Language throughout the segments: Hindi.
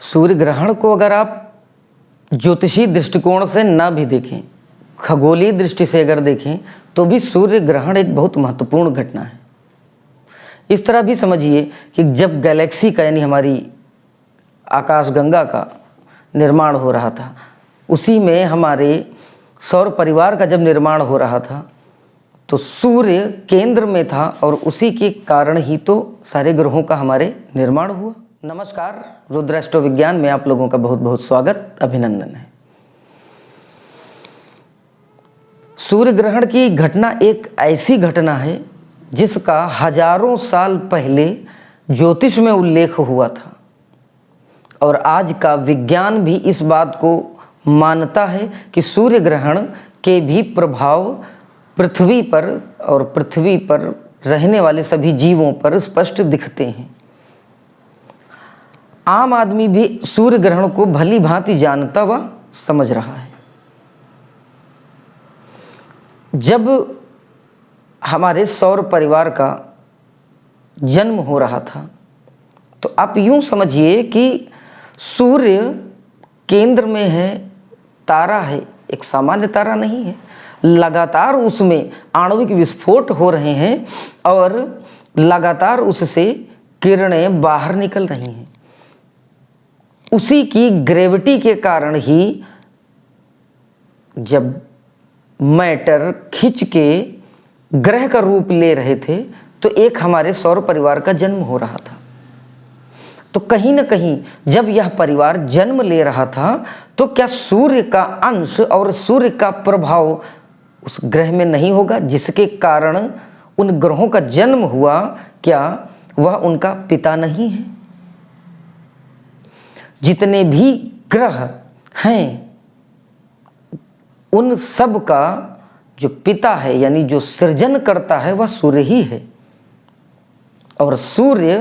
सूर्य ग्रहण को अगर आप ज्योतिषीय दृष्टिकोण से ना भी देखें, खगोलीय दृष्टि से अगर देखें, तो भी सूर्य ग्रहण एक बहुत महत्वपूर्ण घटना है। इस तरह भी समझिए कि जब गैलेक्सी का यानी हमारी आकाशगंगा का निर्माण हो रहा था, उसी में हमारे सौर परिवार का जब निर्माण हो रहा था, तो सूर्य केंद्र में था और उसी के कारण ही तो सारे ग्रहों का हमारे निर्माण हुआ। नमस्कार, रुद्र एस्ट्रो विज्ञान में आप लोगों का बहुत बहुत स्वागत, अभिनंदन है। सूर्य ग्रहण की घटना एक ऐसी घटना है जिसका हजारों साल पहले ज्योतिष में उल्लेख हुआ था और आज का विज्ञान भी इस बात को मानता है कि सूर्य ग्रहण के भी प्रभाव पृथ्वी पर और पृथ्वी पर रहने वाले सभी जीवों पर स्पष्ट दिखते हैं। आम आदमी भी सूर्य ग्रहण को भली भांति जानता व समझ रहा है। जब हमारे सौर परिवार का जन्म हो रहा था, तो आप यूं समझिए कि सूर्य केंद्र में है, तारा है, एक सामान्य तारा नहीं है। लगातार उसमें आणविक विस्फोट हो रहे हैं और लगातार उससे किरणें बाहर निकल रही हैं। उसी की ग्रेविटी के कारण ही जब मैटर खिंच के ग्रह का रूप ले रहे थे, तो एक हमारे सौर परिवार का जन्म हो रहा था। तो कहीं ना कहीं जब यह परिवार जन्म ले रहा था, तो क्या सूर्य का अंश और सूर्य का प्रभाव उस ग्रह में नहीं होगा जिसके कारण उन ग्रहों का जन्म हुआ? क्या वह उनका पिता नहीं है? जितने भी ग्रह हैं, उन सब का जो पिता है यानी जो सृजन करता है, वह सूर्य ही है। और सूर्य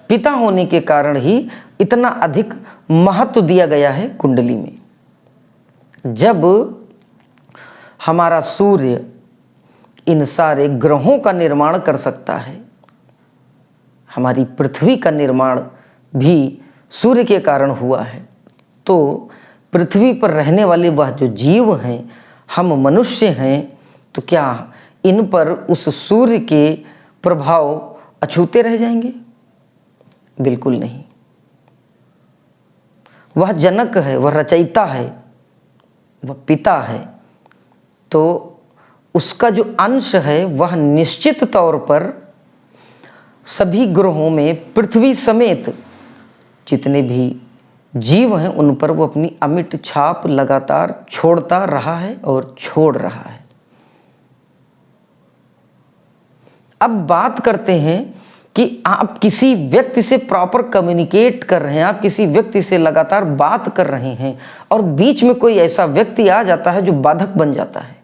पिता होने के कारण ही इतना अधिक महत्व दिया गया है कुंडली में। जब हमारा सूर्य इन सारे ग्रहों का निर्माण कर सकता है, हमारी पृथ्वी का निर्माण भी सूर्य के कारण हुआ है, तो पृथ्वी पर रहने वाले वह जो जीव हैं, हम मनुष्य हैं, तो क्या इन पर उस सूर्य के प्रभाव अछूते रह जाएंगे? बिल्कुल नहीं। वह जनक है, वह रचयिता है, वह पिता है, तो उसका जो अंश है वह निश्चित तौर पर सभी ग्रहों में पृथ्वी समेत जितने भी जीव हैं उन पर वो अपनी अमिट छाप लगातार छोड़ता रहा है और छोड़ रहा है। अब बात करते हैं कि आप किसी व्यक्ति से प्रॉपर कम्युनिकेट कर रहे हैं, आप किसी व्यक्ति से लगातार बात कर रहे हैं और बीच में कोई ऐसा व्यक्ति आ जाता है जो बाधक बन जाता है,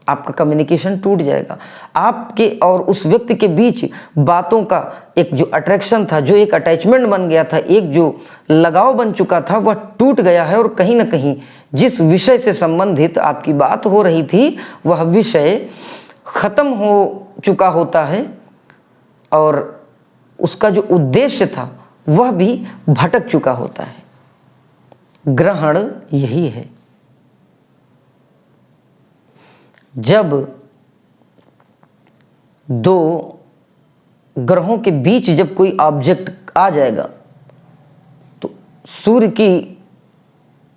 आपका कम्युनिकेशन टूट जाएगा। आपके और उस व्यक्ति के बीच बातों का एक जो अट्रैक्शन था, जो एक अटैचमेंट बन गया था, एक जो लगाव बन चुका था, वह टूट गया है। और कहीं ना कहीं जिस विषय से संबंधित आपकी बात हो रही थी, वह विषय खत्म हो चुका होता है और उसका जो उद्देश्य था वह भी भटक चुका होता है। ग्रहण यही है। जब दो ग्रहों के बीच जब कोई ऑब्जेक्ट आ जाएगा, तो सूर्य की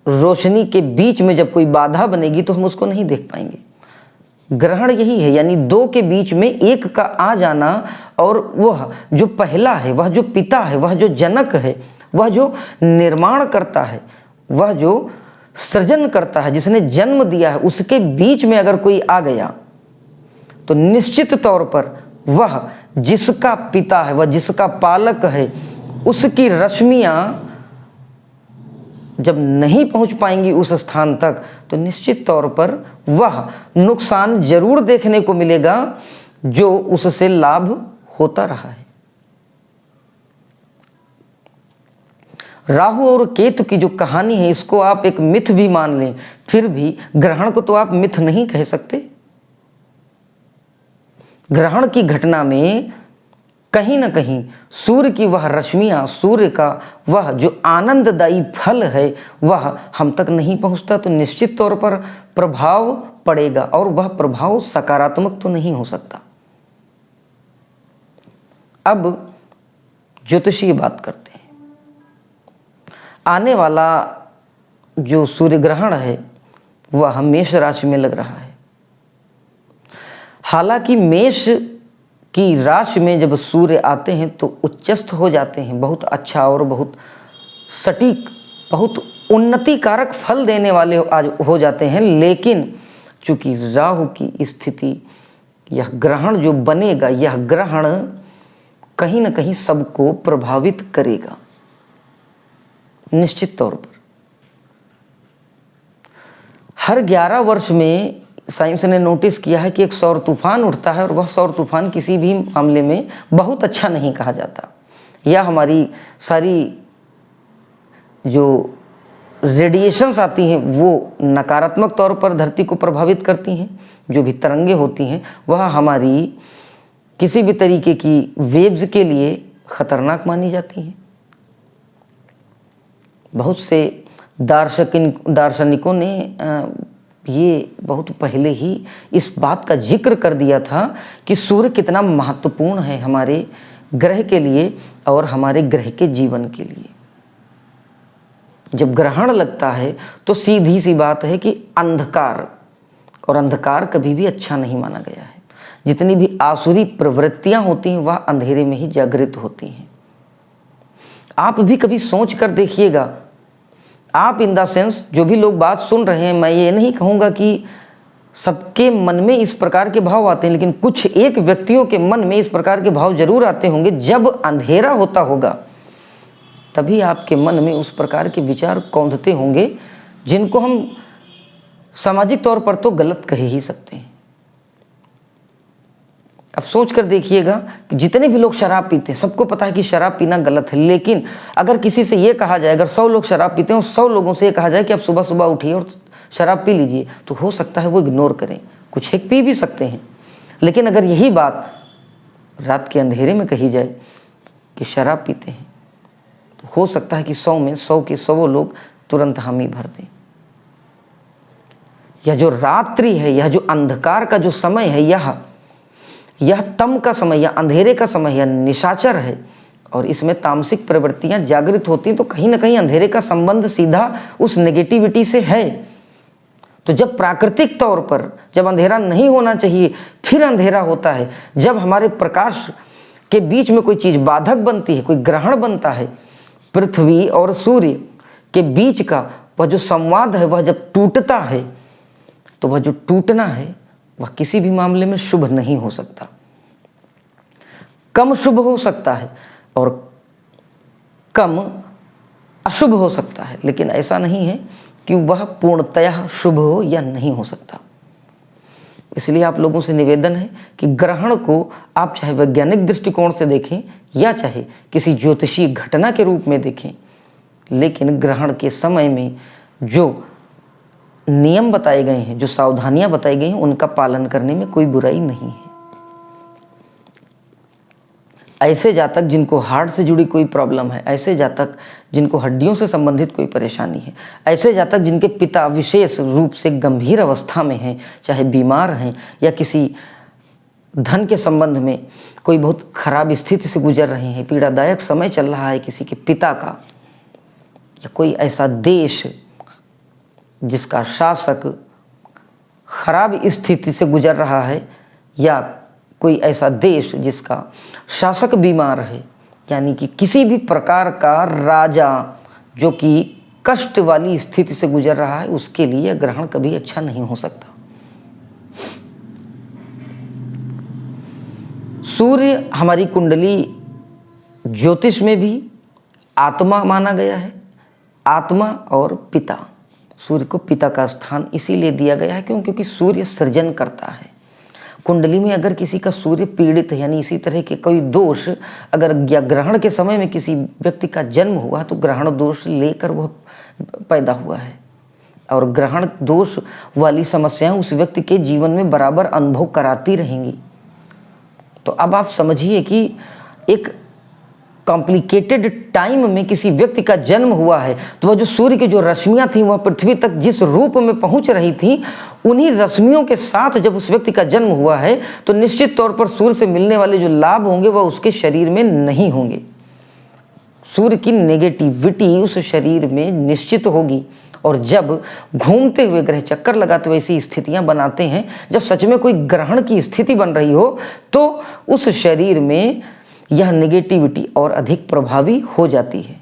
रोशनी के बीच में जब कोई बाधा बनेगी तो हम उसको नहीं देख पाएंगे। ग्रहण यही है, यानी दो के बीच में एक का आ जाना, और वह जो पहला है, वह जो पिता है, वह जो जनक है, वह जो निर्माण करता है, वह जो सृजन करता है, जिसने जन्म दिया है, उसके बीच में अगर कोई आ गया तो निश्चित तौर पर वह जिसका पिता है, वह जिसका पालक है, उसकी रश्मियां जब नहीं पहुंच पाएंगी उस स्थान तक, तो निश्चित तौर पर वह नुकसान जरूर देखने को मिलेगा जो उससे लाभ होता रहा है। राहु और केतु की जो कहानी है, इसको आप एक मिथ भी मान लें, फिर भी ग्रहण को तो आप मिथ नहीं कह सकते। ग्रहण की घटना में कहीं ना कहीं सूर्य की वह रश्मियाँ, सूर्य का वह जो आनंददायी फल है वह हम तक नहीं पहुँचता, तो निश्चित तौर पर प्रभाव पड़ेगा और वह प्रभाव सकारात्मक तो नहीं हो सकता। अब ज्योतिषीय बात करते हैं। आने वाला जो सूर्य ग्रहण है वह मेष राशि में लग रहा है। हालांकि मेष की राशि में जब सूर्य आते हैं तो उच्चस्थ हो जाते हैं, बहुत अच्छा और बहुत सटीक, बहुत उन्नतिकारक फल देने वाले आज हो जाते हैं। लेकिन चूंकि राहु की स्थिति, यह ग्रहण जो बनेगा, यह ग्रहण कहीं ना कहीं सबको प्रभावित करेगा निश्चित तौर पर। हर 11 वर्ष में साइंस ने नोटिस किया है कि एक सौर तूफान उठता है और वह सौर तूफान किसी भी मामले में बहुत अच्छा नहीं कहा जाता। या हमारी सारी जो रेडिएशंस आती हैं वो नकारात्मक तौर पर धरती को प्रभावित करती हैं। जो भी तरंगे होती हैं वह हमारी किसी भी तरीके की वेव्स के लिए खतरनाक मानी जाती हैं। बहुत से दार्शनिकों ने ये बहुत पहले ही इस बात का जिक्र कर दिया था कि सूर्य कितना महत्वपूर्ण है हमारे ग्रह के लिए और हमारे ग्रह के जीवन के लिए। जब ग्रहण लगता है तो सीधी सी बात है कि अंधकार, और अंधकार कभी भी अच्छा नहीं माना गया है। जितनी भी आसुरी प्रवृत्तियां होती हैं वह अंधेरे में ही जागृत होती हैं। आप भी कभी सोच कर देखिएगा, आप इन द सेंस जो भी लोग बात सुन रहे हैं, मैं ये नहीं कहूँगा कि सबके मन में इस प्रकार के भाव आते हैं, लेकिन कुछ एक व्यक्तियों के मन में इस प्रकार के भाव जरूर आते होंगे। जब अंधेरा होता होगा तभी आपके मन में उस प्रकार के विचार कौंधते होंगे जिनको हम सामाजिक तौर पर तो गलत कह ही सकते हैं। अब सोच कर देखिएगा कि जितने भी लोग शराब पीते हैं, सबको पता है कि शराब पीना गलत है, लेकिन अगर किसी से ये कहा जाए, अगर 100 लोग शराब पीते हैं और 100 लोगों से ये कहा जाए कि आप सुबह सुबह उठिए और शराब पी लीजिए, तो हो सकता है वो इग्नोर करें। कुछ एक पी भी सकते हैं, लेकिन अगर यही बात रात के अंधेरे में कही जाए कि शराब पीते हैं, तो हो सकता है कि 100 में 100 के 100 लोग तुरंत हामी भर दें। यह जो रात्रि है, यह जो अंधकार का जो समय है, यह तम का समय या अंधेरे का समय या निशाचर है, और इसमें तामसिक प्रवृत्तियां जागृत होती हैं। तो कहीं ना कहीं अंधेरे का संबंध सीधा उस नेगेटिविटी से है। तो जब प्राकृतिक तौर पर जब अंधेरा नहीं होना चाहिए फिर अंधेरा होता है, जब हमारे प्रकाश के बीच में कोई चीज़ बाधक बनती है, कोई ग्रहण बनता है, पृथ्वी और सूर्य के बीच का वह जो संवाद है वह जब टूटता है, तो वह जो टूटना है वह किसी भी मामले में शुभ नहीं हो सकता। कम शुभ हो सकता है और कम अशुभ हो सकता है, लेकिन ऐसा नहीं है कि वह पूर्णतया शुभ हो या नहीं हो सकता। इसलिए आप लोगों से निवेदन है कि ग्रहण को आप चाहे वैज्ञानिक दृष्टिकोण से देखें या चाहे किसी ज्योतिषीय घटना के रूप में देखें, लेकिन ग्रहण के समय में जो नियम बताए गए हैं, जो सावधानियां बताई गई हैं, उनका पालन करने में कोई बुराई नहीं है। ऐसे जातक जिनको हार्ट से जुड़ी कोई प्रॉब्लम है, ऐसे जातक जिनको हड्डियों से संबंधित कोई परेशानी है, ऐसे जातक जिनके पिता विशेष रूप से गंभीर अवस्था में हैं, चाहे बीमार हैं या किसी धन के संबंध में कोई बहुत खराब स्थिति से गुजर रहे हैं, पीड़ादायक समय चल रहा है किसी के पिता का, या कोई ऐसा देश जिसका शासक खराब स्थिति से गुजर रहा है, या कोई ऐसा देश जिसका शासक बीमार है, यानी कि किसी भी प्रकार का राजा जो कि कष्ट वाली स्थिति से गुजर रहा है, उसके लिए ग्रहण कभी अच्छा नहीं हो सकता। सूर्य हमारी कुंडली ज्योतिष में भी आत्मा माना गया है, आत्मा और पिता। सूर्य को पिता का स्थान इसीलिए दिया गया है क्योंकि सूर्य सृजन करता है। कुंडली में अगर किसी का सूर्य पीड़ित है, यानी इसी तरह के कोई दोष अगर या ग्रहण के समय में किसी व्यक्ति का जन्म हुआ, तो ग्रहण दोष लेकर वह पैदा हुआ है, और ग्रहण दोष वाली समस्याएं उस व्यक्ति के जीवन में बराबर अनुभव कराती रहेंगी। तो अब आप समझिए कि एक कॉम्प्लिकेटेड टाइम में किसी व्यक्ति का जन्म हुआ है, तो वह जो सूर्य की जो रश्मियां थी वह पृथ्वी तक जिस रूप में पहुंच रही थी, उन्हीं रश्मियों के साथ जब उस व्यक्ति का जन्म हुआ है, तो निश्चित तौर पर सूर्य से मिलने वाले जो लाभ होंगे वह उसके शरीर में नहीं होंगे। सूर्य की नेगेटिविटी उस शरीर में निश्चित होगी। और जब घूमते हुए ग्रह चक्कर लगाते हुए ऐसी स्थितियां बनाते हैं, जब सच में कोई ग्रहण की स्थिति बन रही हो, तो उस शरीर में यह नेगेटिविटी और अधिक प्रभावी हो जाती है।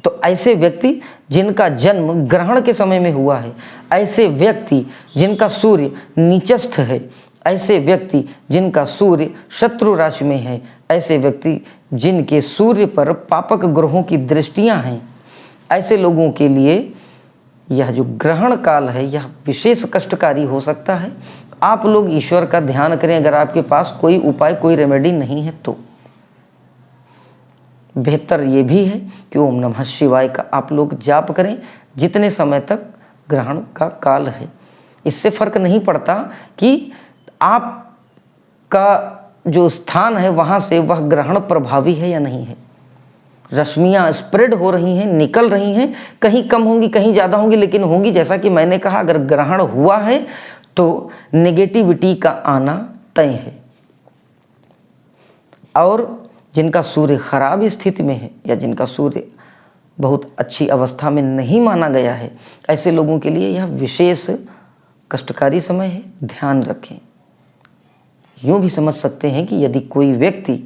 तो ऐसे व्यक्ति जिनका जन्म ग्रहण के समय में हुआ है, ऐसे व्यक्ति जिनका सूर्य नीचस्थ है, ऐसे व्यक्ति जिनका सूर्य शत्रु राशि में है, ऐसे व्यक्ति जिनके सूर्य पर पापक ग्रहों की दृष्टियां हैं, ऐसे लोगों के लिए यह जो ग्रहण काल है यह विशेष कष्टकारी हो सकता है। आप लोग ईश्वर का ध्यान करें, अगर आपके पास कोई उपाय, कोई रेमेडी नहीं है तो बेहतर ये भी है कि ओम नमः शिवाय का आप लोग जाप करें जितने समय तक ग्रहण का काल है। इससे फर्क नहीं पड़ता कि आपका जो स्थान है वहाँ से वह ग्रहण प्रभावी है या नहीं है। रश्मियाँ स्प्रेड हो रही हैं, निकल रही हैं, कहीं कम होंगी कहीं ज़्यादा होंगी, लेकिन होंगी। जैसा कि मैंने कहा, अगर ग्रहण हुआ है तो नेगेटिविटी का आना तय है। और जिनका सूर्य खराब स्थिति में है या जिनका सूर्य बहुत अच्छी अवस्था में नहीं माना गया है, ऐसे लोगों के लिए यह विशेष कष्टकारी समय है, ध्यान रखें। यूँ भी समझ सकते हैं कि यदि कोई व्यक्ति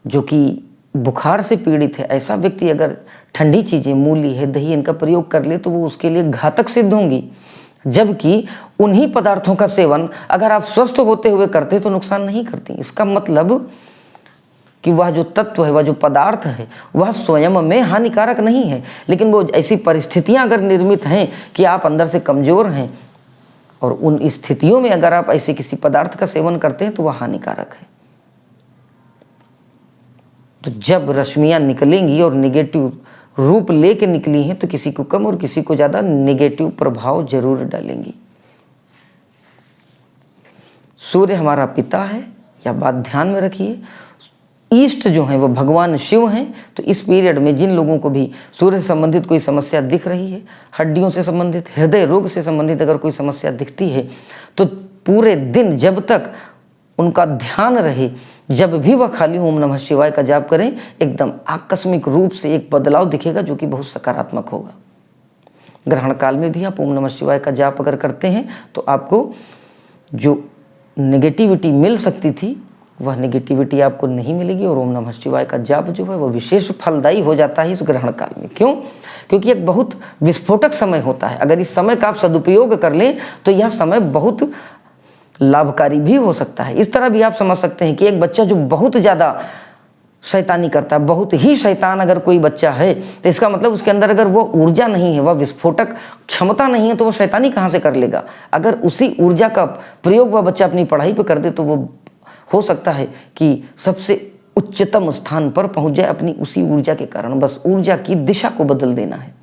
जो कि बुखार से पीड़ित है, ऐसा व्यक्ति अगर ठंडी चीज़ें, मूली है, दही, इनका प्रयोग कर ले तो वो उसके लिए घातक सिद्ध होंगी, जबकि उन्हीं पदार्थों का सेवन अगर आप स्वस्थ होते हुए करते तो नुकसान नहीं करती। इसका मतलब कि वह जो तत्व है, वह जो पदार्थ है, वह स्वयं में हानिकारक नहीं है, लेकिन वो ऐसी परिस्थितियां अगर निर्मित हैं कि आप अंदर से कमज़ोर हैं, और उन स्थितियों में अगर आप ऐसे किसी पदार्थ का सेवन करते हैं तो वह हानिकारक है। तो जब रश्मियां निकलेंगी और नेगेटिव रूप लेके निकली हैं, तो किसी को कम और किसी को ज़्यादा नेगेटिव प्रभाव जरूर डालेंगी। सूर्य हमारा पिता है, यह बात ध्यान में रखिए। ईष्ट जो हैं वो भगवान शिव हैं। तो इस पीरियड में जिन लोगों को भी सूर्य से संबंधित कोई समस्या दिख रही है, हड्डियों से संबंधित, हृदय रोग से संबंधित अगर कोई समस्या दिखती है, तो पूरे दिन जब तक उनका ध्यान रहे, जब भी वह खाली ओम नमः शिवाय का जाप करें, एकदम आकस्मिक रूप से एक बदलाव दिखेगा जो कि बहुत सकारात्मक होगा। ग्रहण काल में भी आप ओम नमः शिवाय का जाप अगर करते हैं तो आपको जो नेगेटिविटी मिल सकती थी वह नेगेटिविटी आपको नहीं मिलेगी, और ओम नमः शिवाय का जाप जो है वह विशेष फलदायी हो जाता है इस ग्रहण काल में। क्यों? क्योंकि एक बहुत विस्फोटक समय होता है। अगर इस समय का आप सदुपयोग कर लें तो यह समय बहुत लाभकारी भी हो सकता है। इस तरह भी आप समझ सकते हैं कि एक बच्चा जो बहुत ज़्यादा शैतानी करता है, बहुत ही शैतान अगर कोई बच्चा है, तो इसका मतलब उसके अंदर अगर वो ऊर्जा नहीं है, वह विस्फोटक क्षमता नहीं है, तो वो शैतानी कहाँ से कर लेगा। अगर उसी ऊर्जा का प्रयोग वह बच्चा अपनी पढ़ाई पे कर दे तो वो हो सकता है कि सबसे उच्चतम स्थान पर पहुंच जाए अपनी उसी ऊर्जा के कारण। बस ऊर्जा की दिशा को बदल देना है।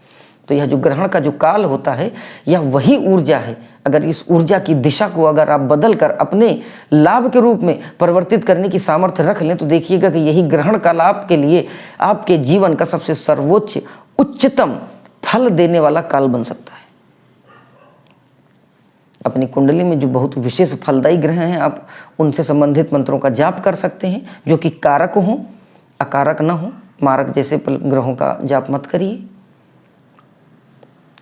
तो यह जो ग्रहण का जो काल होता है, यह वही ऊर्जा है। अगर इस ऊर्जा की दिशा को अगर आप बदल कर अपने लाभ के रूप में परिवर्तित करने की सामर्थ्य रख लें, तो देखिएगा कि यही ग्रहण काल आपके लिए, आपके जीवन का सबसे सर्वोच्च, उच्चतम फल देने वाला काल बन सकता है। अपनी कुंडली में जो बहुत विशेष फलदायी ग्रह हैं, आप उनसे संबंधित मंत्रों का जाप कर सकते हैं, जो कि कारक हों, अकारक न हो। मारक जैसे ग्रहों का जाप मत करिए,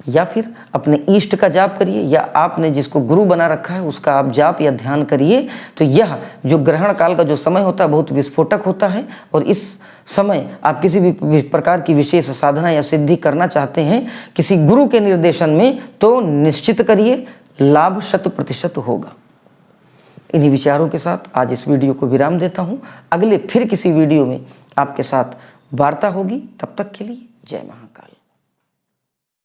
या फिर अपने इष्ट का जाप करिए, या आपने जिसको गुरु बना रखा है उसका आप जाप या ध्यान करिए। तो यह जो ग्रहण काल का जो समय होता है बहुत विस्फोटक होता है, और इस समय आप किसी भी प्रकार की विशेष साधना या सिद्धि करना चाहते हैं किसी गुरु के निर्देशन में, तो निश्चित करिए लाभ 100% होगा। इन्हीं विचारों के साथ आज इस वीडियो को विराम देता हूँ। अगले फिर किसी वीडियो में आपके साथ वार्ता होगी। तब तक के लिए जय महाकाल।